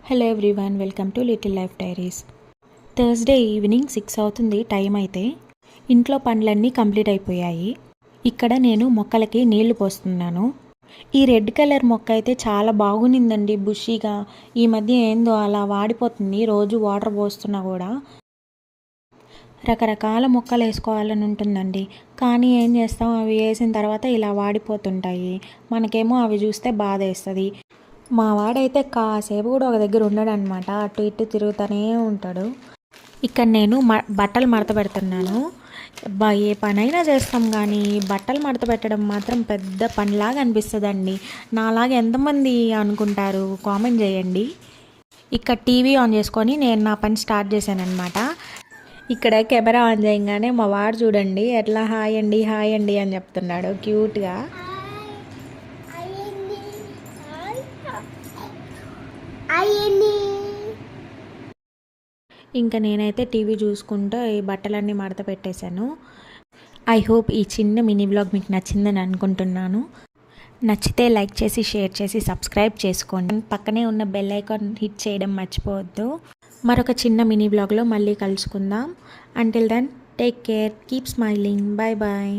Hello everyone, welcome to little life diaries. Thursday evening 6 అవుతుంది time. అయితే ఇంట్లో పనులన్నీ కంప్లీట్ అయిపోయాయి. ఇక్కడ నేను మొక్కలకి నీళ్లు పోస్తున్నాను. ఈ రెడ్ కలర్ మొక్క అయితే చాలా బాగునిందండి, బుషీగా. ఈ మధ్య ఏందో అలా వాడిపోతుంది, రోజు వాటర్ పోస్తున్నా కూడా. రకరకాల మొక్కలు వేసుకోవాలని ఉంటుందండి, కానీ ఏం చేస్తాం, అవి వేసిన తర్వాత ఇలా వాడిపోతుంటాయి. మనకేమో అవి చూస్తే బాధ వేస్తుంది. మా వాడైతే కాసేపు కూడా ఒక దగ్గర ఉండడనమాట, అటు ఇటు తిరుగుతూనే ఉంటాడు. ఇక్కడ నేను బట్టలు మడత పెడుతున్నాను. ఏ పనైనా చేస్తాం కానీ బట్టలు మడత పెట్టడం మాత్రం పెద్ద పనిలాగా అనిపిస్తుందండి. నాలాగా ఎంతమంది అనుకుంటారు కామెంట్ చేయండి. ఇక్కడ టీవీ ఆన్ చేసుకొని నేను నా పని స్టార్ట్ చేశాను అనమాట. ఇక్కడ కెమెరా ఆన్ చేయగానే మా వాడు చూడండి ఎట్లా హాయ్ అండి అని చెప్తున్నాడు క్యూట్గా. ఇంకా నేనైతే టీవీ చూసుకుంటూ ఈ బట్టలన్నీ మడత పెట్టేశాను. ఐ హోప్ ఈ చిన్న మినీ వ్లాగ్ మీకు నచ్చిందని అనుకుంటున్నాను. నచ్చితే లైక్ చేసి, షేర్ చేసి, సబ్స్క్రైబ్ చేసుకోండి. పక్కనే ఉన్న బెల్ ఐకాన్ హిట్ చేయడం మర్చిపోవద్దు. మరొక చిన్న మినీ వ్లాగ్లో మళ్ళీ కలుసుకుందాం. Until then take care, keep smiling, bye bye.